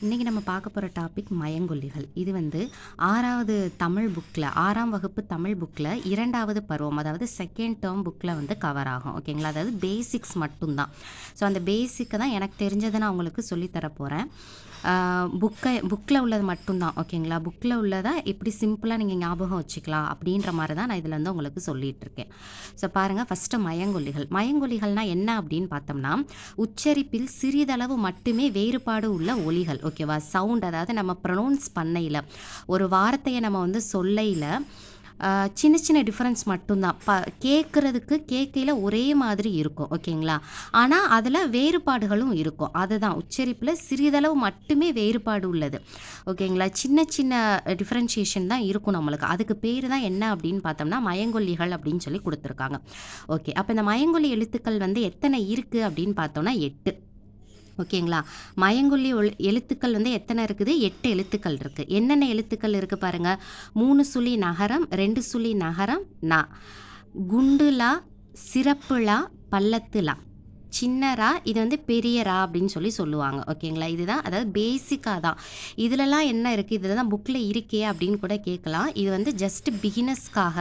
இன்றைக்கி நம்ம பார்க்க போகிற டாபிக் மயங்கொல்லிகள். இது வந்து 6வது தமிழ் புக்கில் 6ஆம் வகுப்பு தமிழ் புக்கில் 2வது பருவம், அதாவது செகண்ட் டேர்ம் புக்கில் வந்து கவர் ஆகும். ஓகேங்களா? அதாவது பேசிக்ஸ் மட்டும்தான். ஸோ அந்த பேசிக்கை தான் எனக்கு தெரிஞ்சதை நான் உங்களுக்கு சொல்லித்தர போகிறேன். புக்கில் உள்ளது மட்டும்தான். ஓகேங்களா? புக்கில் உள்ளதை எப்படி சிம்பிளாக நீங்கள் ஞாபகம் வச்சுக்கலாம் அப்படின்ற மாதிரி தான் நான் இதில் வந்து உங்களுக்கு சொல்லிகிட்ருக்கேன். ஸோ பாருங்கள், ஃபஸ்ட்டு மயங்கொல்லிகள். மயங்கொல்லிகள்னால் என்ன அப்படின்னு பார்த்தோம்னா, உச்சரிப்பில் சிறிதளவு மட்டுமே வேறுபாடு உள்ள ஒலிகள். ஓகேவா? சவுண்ட், அதாவது நம்ம ப்ரொனவுன்ஸ் பண்ணையில் ஒரு வார்த்தையை நம்ம வந்து சொல்லையில் சின்ன சின்ன டிஃப்ரென்ஸ் மட்டும்தான். கேட்குறதுக்கு கேட்கையில் ஒரே மாதிரி இருக்கும். ஓகேங்களா? ஆனால் அதில் வேறுபாடுகளும் இருக்கும். அதுதான் உச்சரிப்பில் சிறிதளவு மட்டுமே வேறுபாடு உள்ளது. ஓகேங்களா? சின்ன சின்ன டிஃப்ரென்ஷியேஷன் தான் இருக்கும் நம்மளுக்கு. அதுக்கு பேர் தான் என்ன அப்படின்னு பார்த்தோம்னா மயங்கொல்லிகள் அப்படின்னு சொல்லி கொடுத்துருக்காங்க. ஓகே, அப்போ இந்த மயங்கொல்லி எழுத்துக்கள் வந்து எத்தனை இருக்குது அப்படின்னு பார்த்தோம்னா 8. ஓகேங்களா? மயங்கொல்லி எழுத்துக்கள் வந்து எத்தனை இருக்குது? 8 எழுத்துக்கள் இருக்குது. என்னென்ன எழுத்துக்கள் இருக்குது பாருங்கள். 3 சுழி நகரம், 2 சுழி நகரம், நா, குண்டுலா, சிறப்புலா, பள்ளத்துலா, சின்னரா, இது வந்து பெரியரா அப்படின்னு சொல்லி சொல்லுவாங்க. ஓகேங்களா? இதுதான், அதாவது பேசிக்காக தான். இதிலலாம் என்ன இருக்குது, இதில் தான் புக்கில் இருக்கே அப்படின்னு கூட கேட்கலாம். இது வந்து ஜஸ்ட் பிகினர்ஸ்க்காக,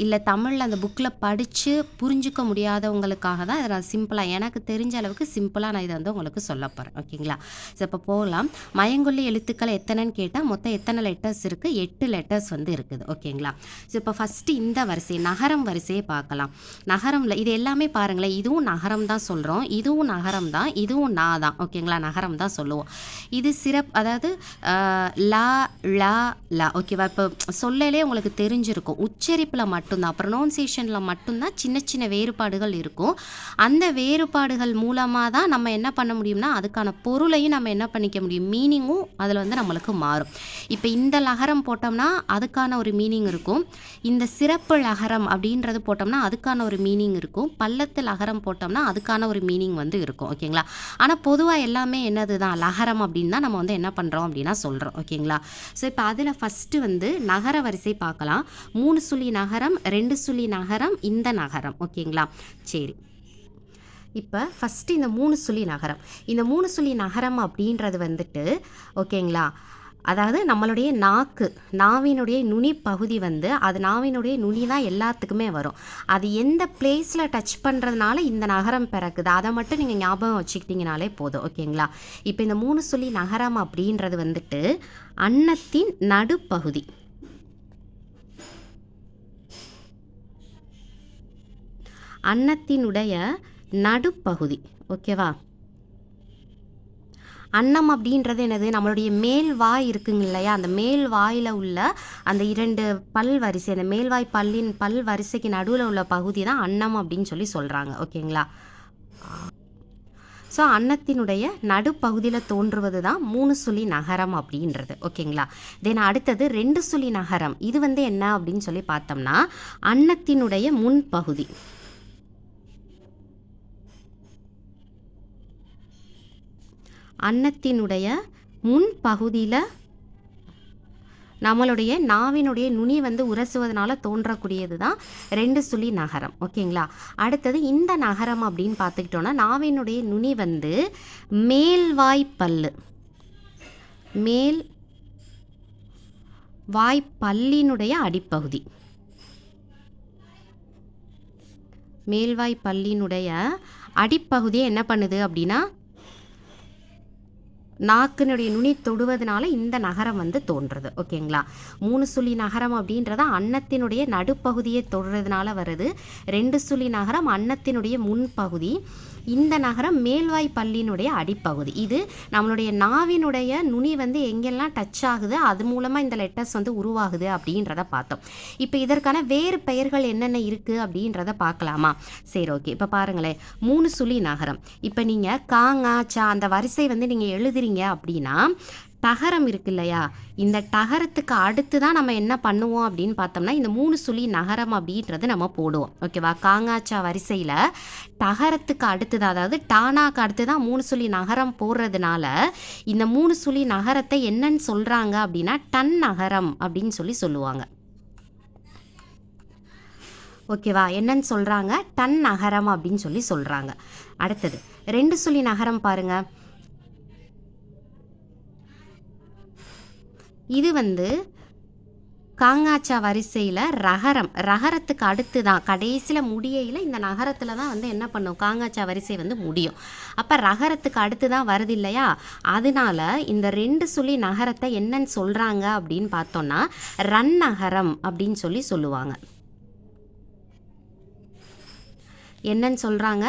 இல்லை தமிழில் அந்த புக்கில் படித்து புரிஞ்சிக்க முடியாதவங்களுக்காக தான் இதை நான் சிம்பிளாக, எனக்கு தெரிஞ்ச அளவுக்கு சிம்பிளாக நான் இதை வந்து உங்களுக்கு சொல்ல போகிறேன். ஓகேங்களா? ஸோ இப்போ போகலாம். மயங்கொல்லி எழுத்துக்கள் எத்தனைன்னு கேட்டால் மொத்தம் எத்தனை லெட்டர்ஸ் இருக்குது? 8 லெட்டர்ஸ் வந்து இருக்குது. ஓகேங்களா? ஸோ இப்போ ஃபஸ்ட்டு இந்த வரிசை நகரம் வரிசையை பார்க்கலாம். நகரமில் இது எல்லாமே பாருங்களேன், இதுவும் நகரம் தான் சொல்கிறோம், இதுவும் நகரம் தான், இதுவும் நா தான். ஓகேங்களா? நகரம் தான் சொல்லுவோம். இது அதாவது லா, லா, லா. ஓகேவா? இப்போ சொல்லலே உங்களுக்கு தெரிஞ்சிருக்கும். உச்சரிப்பில் மட்டும்தான், ப்ரொனவுன்சியேஷனில் மட்டும்தான் சின்ன சின்ன வேறுபாடுகள் இருக்கும். அந்த வேறுபாடுகள் மூலமாக தான் நம்ம என்ன பண்ண முடியும்னா அதுக்கான பொருளையும் நம்ம என்ன பண்ணிக்க முடியும், மீனிங்கும் அதில் வந்து நம்மளுக்கு மாறும். இப்போ இந்த லகரம் போட்டோம்னா அதுக்கான ஒரு மீனிங் இருக்கும். இந்த சிறப்பு லகரம் அப்படின்றது போட்டோம்னா அதுக்கான ஒரு மீனிங் இருக்கும். பள்ளத்து லகரம் போட்டோம்னா அதுக்கான ஒரு மீனிங் வந்து இருக்கும். ஓகேங்களா? ஆனால் பொதுவாக எல்லாமே என்னது தான், லகரம் அப்படின்னு தான் நம்ம வந்து என்ன பண்ணுறோம் அப்படின்னா சொல்கிறோம். ஓகேங்களா? ஸோ இப்போ அதில் ஃபஸ்ட்டு வந்து நகர வரிசை பார்க்கலாம். 3 சுழி நகரம், 2 சுழி நகரம், இந்த நகரம். ஓகேங்களா? சரி, இப்போ ஃபஸ்ட்டு இந்த 3 சுழி நகரம். இந்த 3 சுழி நகரம் அப்படின்றது வந்துட்டு, ஓகேங்களா, அதாவது நம்மளுடைய நாவினுடைய நுனி பகுதி வந்து, அது நாவினுடைய நுனி தான் எல்லாத்துக்குமே வரும். அது எந்த பிளேஸில் டச் பண்ணுறதுனால இந்த நகரம் பிறக்குது, அதை மட்டும் நீங்கள் ஞாபகம் வச்சுக்கிட்டிங்கனாலே போதும். ஓகேங்களா? இப்போ இந்த 3 சுழி நகரம் அப்படின்றது வந்துட்டு அன்னத்தின் நடுப்பகுதி. அன்னத்தினுடைய நடுப்பகுதி. ஓகேவா? அன்னம் அப்படின்றது என்னது, நம்மளுடைய மேல் வாய் இருக்குங்க இல்லையா, அந்த மேல் வாயில் உள்ள அந்த 2 பல் வரிசை, அந்த மேல்வாய் பல் வரிசைக்கு நடுவில் உள்ள பகுதி தான் அன்னம் அப்படின்னு சொல்லி சொல்கிறாங்க. ஓகேங்களா? ஸோ அன்னத்தினுடைய நடுப்பகுதியில் தோன்றுவது தான் 3 சுழி நகரம் அப்படின்றது. ஓகேங்களா? தென் அடுத்தது 2 சுழி நகரம். இது வந்து என்ன அப்படின்னு சொல்லி பார்த்தோம்னா அன்னத்தினுடைய முன்பகுதி. அன்னத்தினுடைய முன்பகுதியில் நம்மளுடைய நாவினுடைய நுனி வந்து உரசுவதனால தோன்றக்கூடியது தான் 2 சுழி நகரம். ஓகேங்களா? அடுத்தது இந்த நகரம் அப்படின்னு பார்த்துக்கிட்டோன்னா நாவினுடைய நுனி வந்து மேல் வாய்ப்பல்லினுடைய அடிப்பகுதி. மேல்வாய்ப்பல்லினுடைய அடிப்பகுதியை என்ன பண்ணுது அப்படின்னா நாக்கினுடைய நுனி தொடுவதனால இந்த நகரம் வந்து தோன்றுறது. ஓகேங்களா? 3 சுழி நகரம் அப்படின்றத அன்னத்தினுடைய நடுப்பகுதியை தொடுறதுனால வருது. 2 சுழி நகரம் அன்னத்தினுடைய முன்பகுதி. இந்த நகரம் மேல்வாய் பல்லினுடைய அடிப்பகுதி. இது நம்மளுடைய நாவினுடைய நுனி வந்து எங்கெல்லாம் டச் ஆகுது, அது மூலமாக இந்த லெட்டர்ஸ் வந்து உருவாகுது அப்படின்றத பார்த்தோம். இப்போ இதற்கான வேறு பெயர்கள் என்னென்ன இருக்குது அப்படின்றத பார்க்கலாமா? சரி, ஓகே. இப்போ பாருங்களேன், 3 சுழி நகரம். இப்போ நீங்கள் காங்கா சா அந்த வரிசை வந்து நீங்கள் எழுதுறீங்க அப்படின்னா டகரம் இருக்கு இல்லையா, இந்த டகரத்துக்கு அடுத்து தான் நம்ம என்ன பண்ணுவோம் அப்படின்னு பார்த்தோம்னா இந்த 3 சுழி நகரம் அப்படின்றது நம்ம போடுவோம். ஓகேவா? காங்காச்சா வரிசையில் டகரத்துக்கு அடுத்தது, அதாவது டானாக்கு அடுத்து தான் 3 சுழி நகரம் போடுறதுனால இந்த 3 சுழி நகரத்தை என்னன்னு சொல்கிறாங்க அப்படின்னா டன் நகரம் அப்படின்னு சொல்லி சொல்லுவாங்க. ஓகேவா? என்னன்னு சொல்கிறாங்க? டன் நகரம் அப்படின்னு சொல்லி சொல்கிறாங்க. அடுத்தது 2 சுழி நகரம் பாருங்கள். இது வந்து காங்காச்சா வரிசையில் ரகரத்துக்கு அடுத்து தான் கடைசியில் முடியையில் இந்த நகரத்தில் தான் வந்து என்ன பண்ணும், காங்காச்சா வரிசை வந்து முடியும். அப்போ ரகரத்துக்கு அடுத்து தான் வருது இல்லையா, அதனால இந்த 2 சுழி நகரத்தை என்னன்னு சொல்கிறாங்க அப்படின்னு பார்த்தோன்னா ரன்னகரம் அப்படின்னு சொல்லுவாங்க. என்னன்னு சொல்கிறாங்க,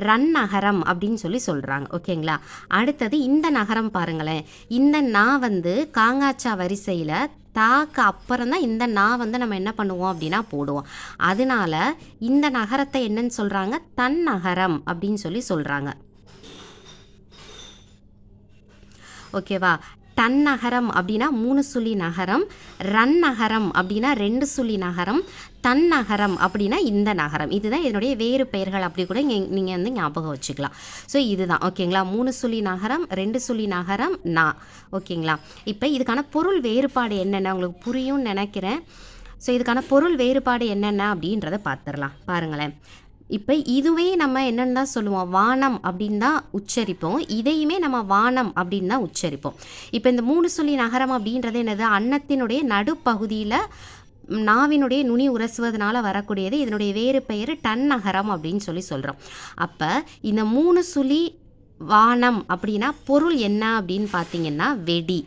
ரன்னகரம் அப்படின்னு சொல்கிறாங்க. ஓகேங்களா. அடுத்தது இந்த நகரம் பாருங்களேன், இந்த நான் வந்து காங்காச்சா வரிசையில் தாக்கு அப்புறம் தான் இந்த நான் வந்து நம்ம என்ன பண்ணுவோம் அப்படின்னா போடுவோம். அதனால இந்த நகரத்தை என்னன்னு சொல்கிறாங்க, தன்னகரம் அப்படின்னு சொல்கிறாங்க. ஓகேவா. தன்னகரம் அப்படின்னா 3 சுழி நகரம், ரன்னகரம் அப்படின்னா 2 சுழி நகரம், தன்னகரம் அப்படின்னா இந்த நகரம். இதுதான் இதனுடைய வேறு பெயர்கள், அப்படி கூட நீங்கள் வந்து ஞாபகம் வச்சுக்கலாம். ஸோ இதுதான். ஓகேங்களா. 3 சுழி நகரம், 2 சுழி நகரம், ஓகேங்களா. இப்போ இதுக்கான பொருள் வேறுபாடு என்னென்ன உங்களுக்கு புரியும்னு நினைக்கிறேன். ஸோ இதுக்கான பொருள் வேறுபாடு என்னென்ன அப்படின்றத பார்த்துடலாம். பாருங்களேன். இப்போ இதுவே நம்ம என்னென்னு தான் சொல்லுவோம், வானம் அப்படின்னு தான் உச்சரிப்போம். இதையுமே நம்ம வானம் அப்படின்னு தான் உச்சரிப்போம். இப்போ இந்த 3 சுழி நகரம் அப்படின்றது என்னது, அன்னத்தினுடைய நடுப்பகுதியில் நாவினுடைய நுனி உரசுவதனால வரக்கூடியது. இதனுடைய வேறு பெயர் டன்னகரம் அப்படின்னு சொல்கிறோம். அப்போ இந்த 3 சுழி வானம் அப்படின்னா பொருள் என்ன அப்படின்னு பார்த்தீங்கன்னா வெடி.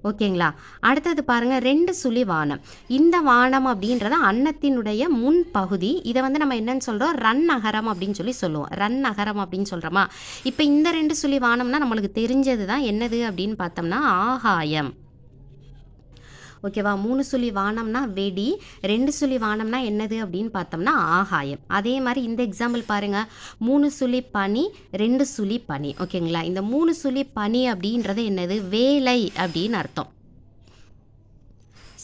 ஓகேங்களா. அடுத்தது பாருங்கள், 2 சுழி வானம். இந்த வானம் அப்படின்றத அன்னத்தினுடைய முன்பகுதி. இதை வந்து நம்ம என்னன்னு சொல்கிறோம், ரன்னகரம் அப்படின்னு சொல்லுவோம். ரன்னகரம் அப்படின்னு சொல்கிறோமா. இப்போ இந்த 2 சுழி வானம்னா நம்மளுக்கு தெரிஞ்சது தான், என்னது அப்படின்னு பார்த்தோம்னா ஆகாயம். ஓகேவா. 3 சுழி வானம்னா வெடி, 2 சுழி வானம்னா என்னது அப்படின்னு பார்த்தோம்னா ஆகாயம். அதே மாதிரி இந்த எக்ஸாம்பிள் பாருங்கள், 3 சுழி பனி, 2 சுழி பனி. ஓகேங்களா. இந்த 3 சுழி பனி அப்படின்றது என்னது, வேலை அப்படின்னு அர்த்தம்.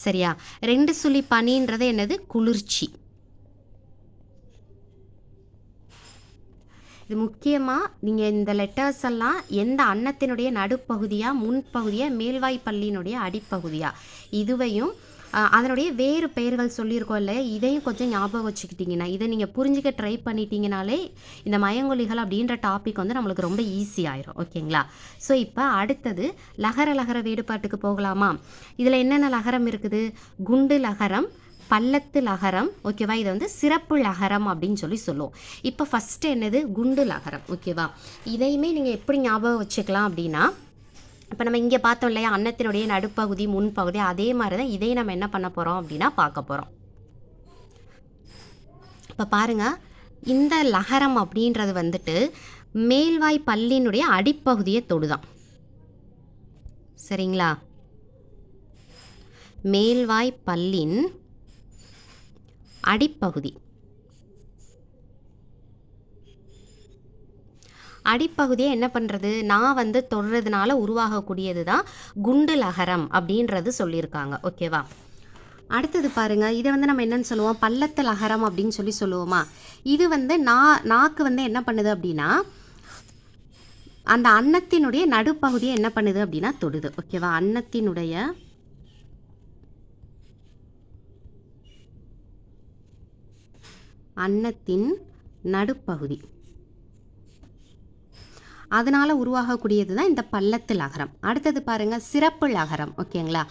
சரியா. 2 சுழி பனின்றது என்னது, குளிர்ச்சி. இது முக்கியமாக நீங்கள் இந்த லெட்டர்ஸ் எல்லாம் எந்த அன்னத்தினுடைய நடுப்பகுதியாக, முன்பகுதியாக, மேல்வாய்ப்பள்ளியினுடைய அடிப்பகுதியாக, இதுவையும் அதனுடைய வேறு பெயர்கள் சொல்லியிருக்கோம் இல்லையா, இதையும் கொஞ்சம் ஞாபகம் வச்சுக்கிட்டிங்கன்னா, இதை நீங்கள் புரிஞ்சுக்க ட்ரை பண்ணிட்டீங்கனாலே இந்த மயங்கொலிகள் அப்படின்ற டாபிக் வந்து நம்மளுக்கு ரொம்ப ஈஸி ஆயிரும். ஓகேங்களா. ஸோ இப்போ அடுத்தது லகர வேறுபாட்டுக்கு போகலாமா. இதில் என்னென்ன லகரம் இருக்குது, குண்டு லகரம், பள்ளத்து லகரம். ஓகேவா. இதை வந்து சிறப்பு லகரம் அப்படின்னு சொல்லுவோம். இப்போ ஃபஸ்ட்டு என்னது, குண்டு லகரம். ஓகேவா. இதையுமே நீங்கள் எப்படி ஞாபகம் வச்சுக்கலாம் அப்படின்னா, இப்போ நம்ம இங்கே பார்த்தோம் இல்லையா, அன்னத்தினுடைய நடுப்பகுதி முன்பகுதி, அதே மாதிரி தான் இதையும் நம்ம என்ன பண்ண போகிறோம் அப்படின்னா பார்க்க போகிறோம். இப்போ பாருங்கள், இந்த லகரம் அப்படின்றது வந்துட்டு மேல்வாய் பல்லினுடைய அடிப்பகுதியை தொடுதான். சரிங்களா. மேல்வாய் பல்லின் அடிப்பகுதியை என்ன பண்ணுறது, நான் வந்து தொடுறதுனால உருவாகக்கூடியது தான் குண்டு லகரம் அப்படின்றது சொல்லியிருக்காங்க. ஓகேவா. அடுத்தது பாருங்கள், இதை வந்து நம்ம என்னன்னு சொல்லுவோம், பள்ளத்து லகரம் அப்படின்னு சொல்லுவோமா. இது வந்து நாக்கு வந்து என்ன பண்ணுது அப்படின்னா அந்த அன்னத்தினுடைய நடுப்பகுதியை என்ன பண்ணுது அப்படின்னா தொடுது. ஓகேவா. அன்னத்தின் நடுப்பகுதி, அதனால் உருவாகக்கூடியது தான் இந்த பள்ளத்து லகரம். அடுத்தது பாருங்கள், சிறப்பு லகரம். ஓகேங்களா.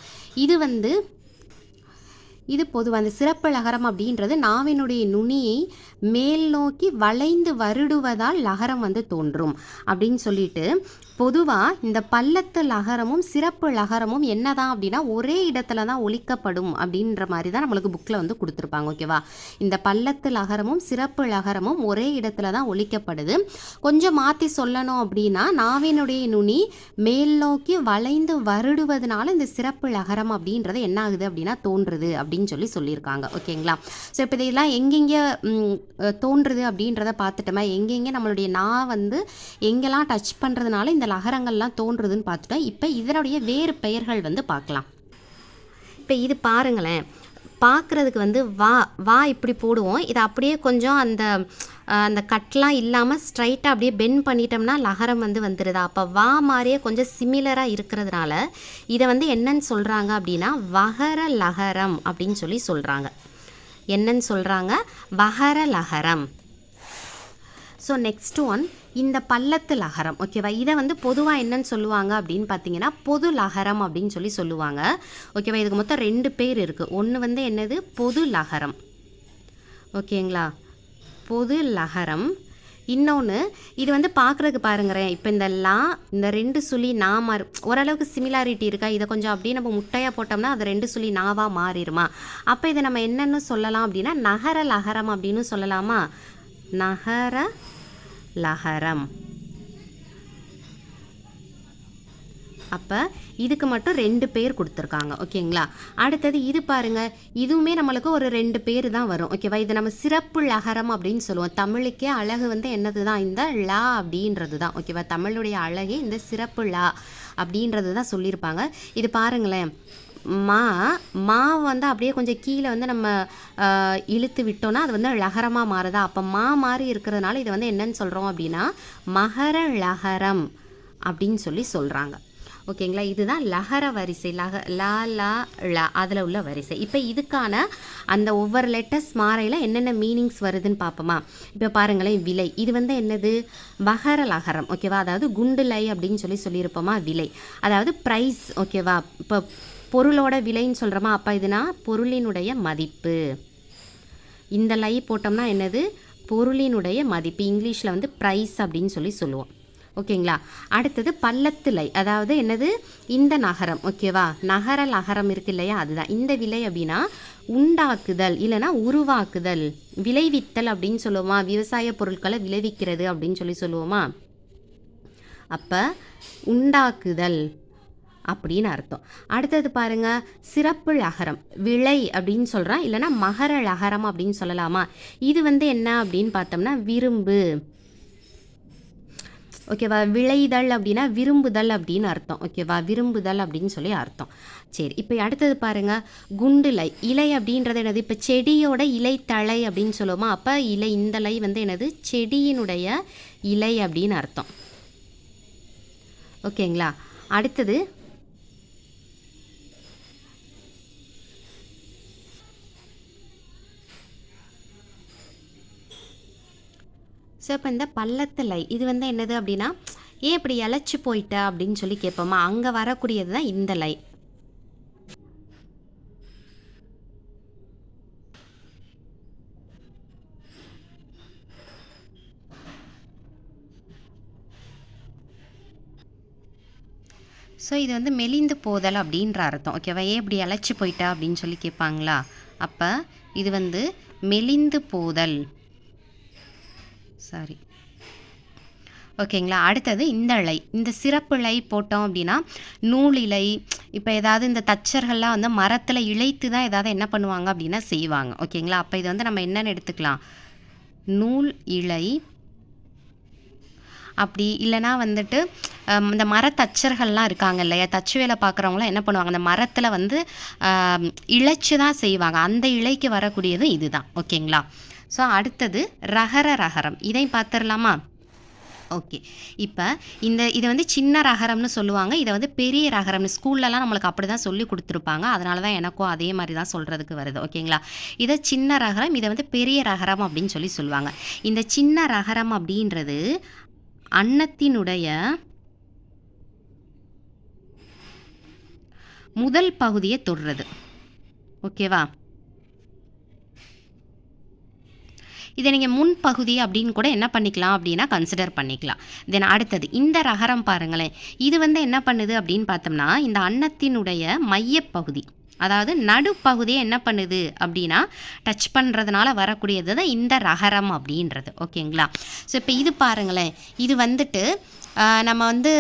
இது பொதுவாக அந்த சிறப்பு லகரம் அப்படின்றது நாவினுடைய நுனியை மேல் நோக்கி வளைந்து வருடுவதால் லகரம் வந்து தோன்றும் அப்படின்னு சொல்லிட்டு, பொதுவாக இந்த பள்ளத்து லகரமும் சிறப்பு லகரமும் என்னதான் அப்படின்னா ஒரே இடத்துல தான் ஒலிக்கப்படும் அப்படின்ற மாதிரி தான் நம்மளுக்கு புக்கில் வந்து கொடுத்துருப்பாங்க. ஓகேவா. இந்த பள்ளத்து லகரமும் சிறப்பு லகரமும் ஒரே இடத்துல தான் ஒலிக்கப்படுது. கொஞ்சம் மாற்றி சொல்லணும் அப்படின்னா, நாவினுடைய நுனி மேல் நோக்கி வளைந்து வருடுவதனால இந்த சிறப்பு லகரம் அப்படின்றது என்ன ஆகுது அப்படின்னா தோன்றுது அப்படின்னு சொல்லியிருக்காங்க. ஓகேங்களா. ஸோ இப்போ இதெல்லாம் எங்கெங்கே தோன்றுது அப்படின்றத பார்த்துட்டோமா, எங்கெங்கே நம்மளுடைய நான் வந்து எங்கெல்லாம் டச் பண்ணுறதுனால இந்த லகரங்கள்லாம் தோன்றுதுன்னு பார்த்துட்டோம். இப்போ இதனுடைய வேறு பெயர்கள் வந்து பார்க்கலாம். இப்போ இது பாருங்களேன், பார்க்குறதுக்கு வந்து வா இப்படி போடுவோம். இதை அப்படியே கொஞ்சம் அந்த கட்லாம் இல்லாமல் ஸ்ட்ரைட்டாக அப்படியே பெண்ட் பண்ணிட்டோம்னா லகரம் வந்து வந்துடுதா. அப்போ வா மாதிரியே கொஞ்சம் சிமிலராக இருக்கிறதுனால இதை வந்து என்னன்னு சொல்கிறாங்க அப்படின்னா வகர லகரம் அப்படின்னு சொல்கிறாங்க. என்னன்னு சொல்கிறாங்க, வகர லகரம். ஸோ நெக்ஸ்ட் ஒன், இந்த பல்லத்து லகரம் ஓகேவா, இதை வந்து பொதுவாக என்னன்னு சொல்லுவாங்க அப்படின்னு பார்த்தீங்கன்னா பொது லகரம் அப்படின்னு சொல்லுவாங்க. ஓகேவா, இதுக்கு மொத்தம் 2 பேர் இருக்குது. ஒன்று வந்து என்னது பொது லகரம், ஓகேங்களா, பொது லகரம். இன்னொன்று இது வந்து பார்க்குறதுக்கு பாருங்கிறேன், இப்போ இந்த 2 சுழி நா மாறு ஓரளவுக்கு சிமிலாரிட்டி இருக்கா, இதை கொஞ்சம் அப்படியே நம்ம முட்டையாக போட்டோம்னா அது 2 சுழி நாவாக மாறிடுமா. அப்போ இதை நம்ம என்னென்னு சொல்லலாம் அப்படின்னா நகர லகரம் அப்படின்னு சொல்லலாமா, நகர லகரம். அப்போ இதுக்கு மட்டும் 2 பேர் கொடுத்துருக்காங்க. ஓகேங்களா, அடுத்தது இது பாருங்கள், இதுவுமே நம்மளுக்கு ஒரு 2 பேர் தான் வரும். ஓகேவா, இது நம்ம சிறப்பு லகரம் அப்படின்னு சொல்லுவோம். தமிழுக்கே அழகு வந்து என்னது தான், இந்த லா அப்படின்றது தான். ஓகேவா, தமிழுடைய அழகே இந்த சிறப்பு லா அப்படின்றது தான் சொல்லியிருப்பாங்க. இது பாருங்களேன், மா வந்து அப்படியே கொஞ்சம் கீழே வந்து நம்ம இழுத்து விட்டோன்னா அது வந்து லகரமாக மாறுதா. அப்போ மாறி இருக்கிறதுனால இதை வந்து என்னன்னு சொல்கிறோம் அப்படின்னா மகர லகரம் அப்படின்னு சொல்கிறாங்க. ஓகேங்களா, இதுதான் லகர வரிசை, லா லா லா அதில் உள்ள வரிசை. இப்போ இதுக்கான அந்த ஒவ்வொரு லெட்டர்ஸ் மாறையில் என்னென்ன மீனிங்ஸ் வருதுன்னு பார்ப்போமா. இப்போ பாருங்களேன், விலை, இது வந்து என்னது வகர லகரம். ஓகேவா, அதாவது குண்டுலை அப்படின்னு சொல்லியிருப்போமா, விலை அதாவது ப்ரைஸ். ஓகேவா, இப்போ பொருளோட விலைன்னு சொல்கிறோமா, அப்போ இதுனா பொருளினுடைய மதிப்பு. இந்த லை போட்டோம்னா என்னது பொருளினுடைய மதிப்பு, இங்கிலீஷில் வந்து ப்ரைஸ் அப்படின்னு சொல்லுவோம். ஓகேங்களா, அடுத்தது பல்லத்து லை, அதாவது என்னது இந்த நகரம். ஓகேவா, நகர லகரம் இருக்கு இல்லையா, அதுதான் இந்த விலை. அப்படின்னா உண்டாக்குதல் இல்லைனா உருவாக்குதல், விளைவித்தல் அப்படின்னு சொல்லுவோமா, விவசாய பொருட்களை விளைவிக்கிறது அப்படின்னு சொல்லுவோமா. அப்போ உண்டாக்குதல் அப்படின்னு அர்த்தம். அடுத்தது பாருங்க, சிறப்பு லகரம், விளை அப்படின்னு சொல்கிறேன், இல்லைனா மகர லகரம் அப்படின்னு சொல்லலாமா. இது வந்து என்ன அப்படின்னு பார்த்தோம்னா விரும்பு. ஓகேவா, விளைதல் அப்படின்னா விரும்புதல் அப்படின்னு அர்த்தம். ஓகேவா, விரும்புதல் அப்படின்னு அர்த்தம். சரி, இப்போ அடுத்தது பாருங்க, குண்டுலை, இலை அப்படின்றது என்னது, இப்போ செடியோட இலை தழை அப்படின்னு சொல்லுவோமா. அப்போ இலை, இந்த லை வந்து என்னது செடியினுடைய இலை அப்படின்னு அர்த்தம். ஓகேங்களா, அடுத்தது ஸோ இப்போ இந்த பள்ளத்தலை இது வந்து என்னது அப்படின்னா, ஏன் இப்படி இழைச்சி போயிட்ட அப்படின்னு கேட்போமா, அங்கே வரக்கூடியது தான் இந்த லை. ஸோ இது வந்து மெலிந்து போதல் அப்படின்ற அர்த்தம். ஓகேவா, ஏன் இப்படி இழைச்சி போயிட்டா அப்படின்னு கேட்பாங்களா. அப்போ இது வந்து மெலிந்து போதல். சாரி, ஓகேங்களா. அடுத்தது இந்த இலை, இந்த சிறப்பு இலை போட்டோம் அப்படின்னா நூல் இலை. இப்போ ஏதாவது இந்த தச்சர்கள்லாம் வந்து மரத்தில் இழைத்து தான் ஏதாவது என்ன பண்ணுவாங்க அப்படின்னா செய்வாங்க. ஓகேங்களா, அப்போ இது வந்து நம்ம என்னென்னு எடுத்துக்கலாம், நூல் இலை. அப்படி இல்லைனா வந்துட்டு இந்த மரத்தச்சர்கள்லாம் இருக்காங்க இல்லையா, தச்சு வேலை பார்க்குறவங்களாம் என்ன பண்ணுவாங்க, அந்த மரத்தில் வந்து இழைச்சி தான் செய்வாங்க. அந்த இலைக்கு வரக்கூடியது இதுதான். ஓகேங்களா. ஸோ அடுத்தது ரகர ரகரம், இதையும் பார்த்துடலாமா. ஓகே, இப்போ இதை வந்து சின்ன ரகரம்னு சொல்லுவாங்க, இதை வந்து பெரிய ரகரம்னு ஸ்கூல்லலாம் நம்மளுக்கு அப்படி தான் சொல்லி கொடுத்துருப்பாங்க. அதனால தான் எனக்கும் அதே மாதிரி தான் சொல்கிறதுக்கு வருது. ஓகேங்களா, இதை சின்ன ரகரம், இதை வந்து பெரிய ரகரம் அப்படின்னு சொல்லுவாங்க. இந்த சின்ன ரகரம் அப்படின்றது அன்னத்தினுடைய முதல் பகுதியை தொடுறது. ஓகேவா, இதை நீங்கள் முன்பகுதி அப்படின்னு கூட என்ன பண்ணிக்கலாம் அப்படின்னா கன்சிடர் பண்ணிக்கலாம். தென் அடுத்தது இந்த ரகரம் பாருங்களேன், இது வந்து என்ன பண்ணுது அப்படின்னு பார்த்தோம்னா இந்த அன்னத்தினுடைய மையப்பகுதி, அதாவது நடுப்பகுதியை என்ன பண்ணுது அப்படின்னா டச் பண்ணுறதுனால வரக்கூடியது தான் இந்த ரகரம் அப்படின்றது. ஓகேங்களா, ஸோ இப்போ இது பாருங்களேன், இது வந்துட்டு நம்ம வந்து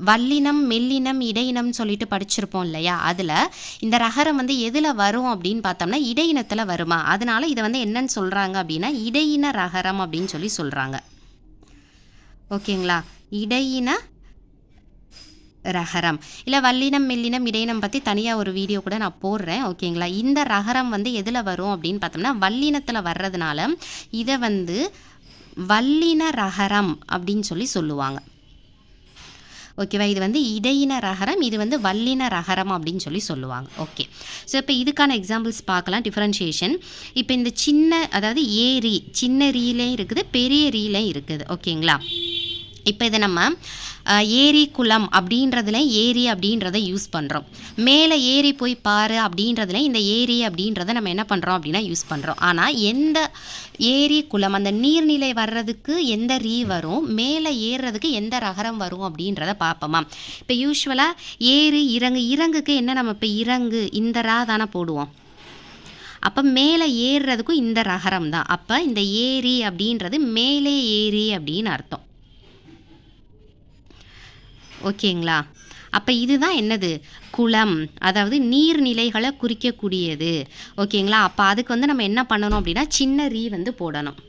வல்லினம் மெல்லினம் இடையினம்னு சொல்லிட்டு படிச்சிருப்போம் இல்லையா, அதில் இந்த ரகரம் வந்து எதில் வரும் அப்படின்னு பார்த்தோம்னா இடையினத்தில் வருமா. அதனால இதை வந்து என்னன்னு சொல்கிறாங்க அப்படின்னா இடையின ரகரம் அப்படின்னு சொல்கிறாங்க. ஓகேங்களா, இடையின ரகரம் இல்லை வல்லினம் மெல்லினம் இடையினம் பற்றி தனியாக ஒரு வீடியோ கூட நான் போடுறேன். ஓகேங்களா, இந்த ரகரம் வந்து எதில் வரும் அப்படின்னு பார்த்தோம்னா வல்லினத்தில் வர்றதுனால இதை வந்து வல்லின ரகரம் அப்படின்னு சொல்லுவாங்க. ஓகேவா? இது வந்து இடையின ரகரம், இது வந்து வல்லின ரகரம் அப்படின்னு சொல்லுவாங்க. ஓகே. ஸோ இப்போ இதுக்கான எக்ஸாம்பிள்ஸ் பார்க்கலாம். டிஃபரன்ஷியேஷன். இப்போ இந்த சின்ன அதாவது ஏரி, சின்ன ரீலையும் இருக்குது, பெரிய ரீலையும் இருக்குது. ஓகேங்களா? இப்போ இதை நம்ம ஏரி குளம் அப்படின்றதுல ஏரி அப்படின்றத யூஸ் பண்ணுறோம். மேலே ஏரி போய் பாரு அப்படின்றதுல இந்த ஏரி அப்படின்றத நம்ம என்ன பண்ணுறோம் அப்படின்னா யூஸ் பண்ணுறோம். ஆனால் எந்த ஏரி குளம் அந்த நீர்நிலை வர்றதுக்கு எந்த ரீ வரும், மேலே ஏறுறதுக்கு எந்த ரகரம் வரும் அப்படின்றத பார்ப்போமா? இப்போ யூஸ்வலாக ஏரி இறங்கு, இறங்குக்கு என்ன நம்ம இப்போ இறங்கு இந்த ரா தானே போடுவோம். அப்போ மேலே ஏறுறதுக்கும் இந்த ரகரம் தான். அப்போ இந்த ஏரி அப்படின்றது மேலே ஏரி அப்படின்னு அர்த்தம். ஓகேங்களா? அப்போ இதுதான் என்னது? குளம், அதாவது நீர்நிலைகளை குறிக்கக்கூடியது. ஓகேங்களா? அப்போ அதுக்கு வந்து நம்ம என்ன பண்ணணும் அப்படின்னா சின்ன ரீ வந்து போடணும்.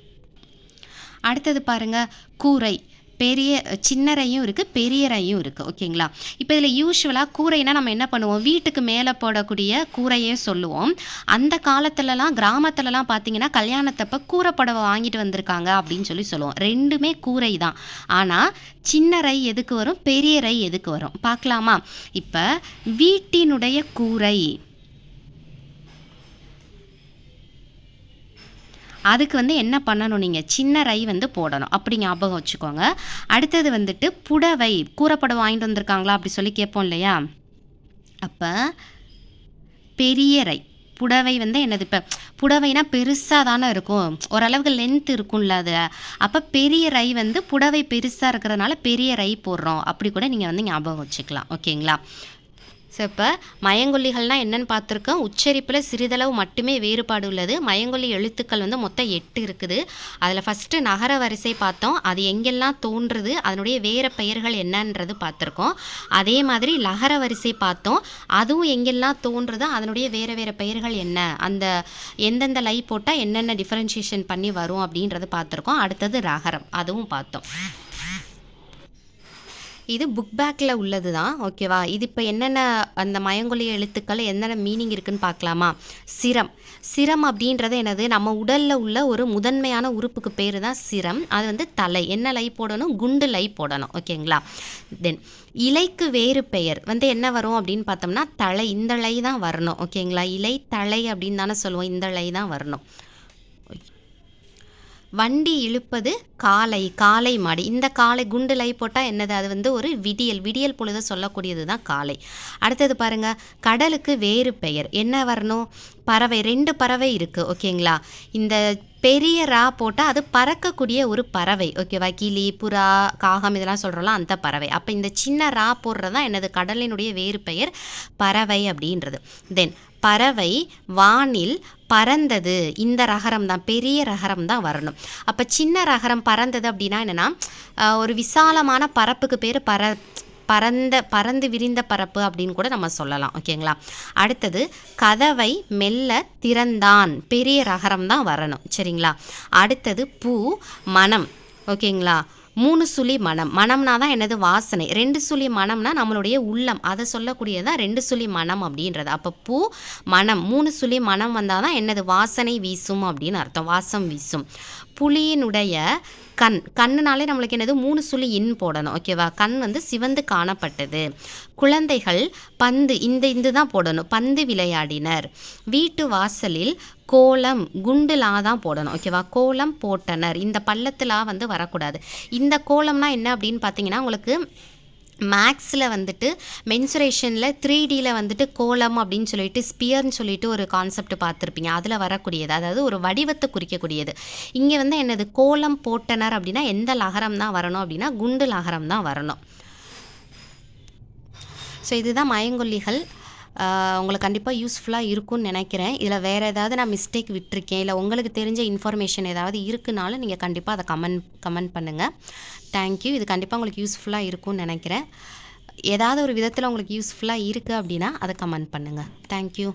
அடுத்தது பாருங்க, கூரை. பெரிய சின்ன ரையும் இருக்குது, பெரிய ரையும் இருக்குது. ஓகேங்களா? இப்போ இதில் யூஸ்வலாக கூரைனா நம்ம என்ன பண்ணுவோம், வீட்டுக்கு மேலே போடக்கூடிய கூரையே சொல்லுவோம். அந்த காலத்துலலாம் கிராமத்துலலாம் பார்த்தீங்கன்னா கல்யாணத்தப்போ கூரைப்படவை வாங்கிட்டு வந்திருக்காங்க அப்படின்னு சொல்லுவோம். ரெண்டுமே கூரை தான். ஆனால் சின்ன ரை எதுக்கு வரும், பெரிய ரை எதுக்கு வரும் பார்க்கலாமா? இப்போ வீட்டினுடைய கூரை, அதுக்கு வந்து என்ன பண்ணணும், நீங்கள் சின்ன ரை வந்து போடணும். அப்படி ஞாபகம் வச்சுக்கோங்க. அடுத்தது வந்துட்டு புடவை, கூரைப்படவை வாங்கிட்டு வந்திருக்காங்களா அப்படி சொல்லி கேட்போம் இல்லையா? அப்போ பெரிய ரை. புடவை வந்து என்னது, இப்போ புடவைனா பெருசாக தானே இருக்கும், ஓரளவுக்கு லென்த் இருக்கும்ல அது. அப்போ பெரிய ரை வந்து புடவை பெருசாக இருக்கிறதுனால பெரிய ரை போடுறோம். அப்படி கூட நீங்கள் வந்து ஞாபகம் வச்சுக்கலாம். ஓகேங்களா? ஸோ இப்போ மயங்கொல்லிகள்னால் என்னென்னு பார்த்துருக்கோம். உச்சரிப்பில் சிறிதளவு மட்டுமே வேறுபாடு உள்ளது. மயங்கொல்லி எழுத்துக்கள் வந்து மொத்தம் 8 இருக்குது. அதில் ஃபஸ்ட்டு நகர வரிசை பார்த்தோம், அது எங்கெல்லாம் தோன்றுது, அதனுடைய வேறு பெயர்கள் என்னன்றது பார்த்துருக்கோம். அதே மாதிரி லகர வரிசை பார்த்தோம், அதுவும் எங்கெல்லாம் தோன்றுதோ அதனுடைய வேறு வேறு பெயர்கள் என்ன, அந்த எந்தெந்த லை போட்டால் என்னென்ன டிஃபரன்ஷியேஷன் பண்ணி வரும் அப்படின்றது பார்த்துருக்கோம். அடுத்தது ரகரம், அதுவும் பார்த்தோம். இது புக் பேக்கில் உள்ளது தான். ஓகேவா? இது இப்போ என்னென்ன அந்த மயங்கொல்லி எழுத்துக்கள் என்னென்ன மீனிங் இருக்குதுன்னு பார்க்கலாமா? சிரம். சிரம் அப்படின்றது என்னது, நம்ம உடலில் உள்ள ஒரு முதன்மையான உறுப்புக்கு பேர் தான் சிரம். அது வந்து தலை. என்ன லை போடணும், குண்டு லை போடணும். ஓகேங்களா? தென் இலைக்கு வேறு பெயர் வந்து என்ன வரும் அப்படின்னு பார்த்தோம்னா தலை. இந்த லை தான் வரணும். ஓகேங்களா? இலை தலை அப்படின்னு தானே சொல்லுவோம், இந்த லை தான் வரணும். வண்டி இழுப்பது காலை, காலை மாடு. இந்த காலை குண்டு லை போட்டால் என்னது, அது வந்து ஒரு விடியல், விடியல் பொழுது சொல்லக்கூடியது தான் காலை. அடுத்தது பாருங்கள், கடலுக்கு வேறு பெயர் என்ன வரணும், பறவை. 2 பறவை இருக்குது. ஓகேங்களா? இந்த பெரிய ரா போட்டால் அது பறக்கக்கூடிய ஒரு பறவை. ஓகேவா? கிளி, புறா, காகம் இதெல்லாம் சொல்கிறோம்ல அந்த பறவை. அப்போ இந்த சின்ன ரா போடுறது தான் என்னது, கடலினுடைய வேறு பெயர் பறவை அப்படின்றது. தென் பறவை வானில் பறந்தது, இந்த ரகரம் தான், பெரிய ரகரம் தான் வரணும். அப்போ சின்ன ரகரம் பறந்தது அப்படின்னா என்னென்னா ஒரு விசாலமான பரப்புக்கு பேர் பறந்து விரிந்த பரப்பு அப்படின்னு கூட நம்ம சொல்லலாம். ஓகேங்களா? அடுத்தது கதவை மெல்ல திறந்தான், பெரிய ரகரம் தான் வரணும். சரிங்களா? அடுத்தது பூ, மனம். ஓகேங்களா? 3 சுழி மனம். மனம்னா தான் என்னது, வாசனை. 2 சுழி மனம்னா நம்மளுடைய உள்ளம், அதை சொல்லக்கூடியதான் 2 சுழி மனம் அப்படின்றது. அப்போ பூ, மனம், 3 சுழி மனம் வந்தால் தான் என்னது, வாசனை வீசும் அப்படின்னு அர்த்தம், வாசம் வீசும். புலியினுடைய கண். கண்ணுனாலே நம்மளுக்கு என்னது, 3 சுழி இன் போடணும். ஓகேவா? கண் வந்து சிவந்து காணப்பட்டது. குழந்தைகள் பந்து, இந்த தான் போடணும், பந்து விளையாடினர். வீட்டு வாசலில் கோலம், குண்டுலா தான் போடணும். ஓகேவா? கோலம் போட்டனர், இந்த பள்ளத்துலா வந்து வரக்கூடாது. இந்த கோலம்னா என்ன அப்படின்னு பார்த்தீங்கன்னா, உங்களுக்கு மேக்ஸில் வந்துட்டு மென்சுரேஷனில் 3Dயில் வந்துட்டு கோலம் அப்படின்னு சொல்லிட்டு ஸ்பியர்னு சொல்லிட்டு ஒரு கான்செப்ட் பார்த்துருப்பீங்க. அதில் வரக்கூடியது, அதாவது ஒரு வடிவத்தை குறிக்கக்கூடியது. இங்கே வந்து என்னது, கோலம் போட்டனர் அப்படின்னா எந்த லகரம் தான் வரணும் அப்படின்னா குண்டு லகரம் தான் வரணும். ஸோ இதுதான் மயங்கொல்லிகள். உங்களுக்கு கண்டிப்பாக யூஸ்ஃபுல்லாக இருக்கும்னு நினைக்கிறேன். இதில் வேறு ஏதாவது நான் மிஸ்டேக் விட்டுருக்கேன், இல்லை உங்களுக்கு தெரிஞ்ச இன்ஃபர்மேஷன் ஏதாவது இருக்குனாலும் நீங்கள் கண்டிப்பாக அதை கமெண்ட் பண்ணுங்கள். தேங்க்யூ. இது கண்டிப்பாக உங்களுக்கு யூஸ்ஃபுல்லாக இருக்கும்னு நினைக்கிறேன். ஏதாவது ஒரு விதத்தில் உங்களுக்கு யூஸ்ஃபுல்லாக இருக்குது அப்படின்னா அதை கமெண்ட் பண்ணுங்கள். தேங்க்யூ.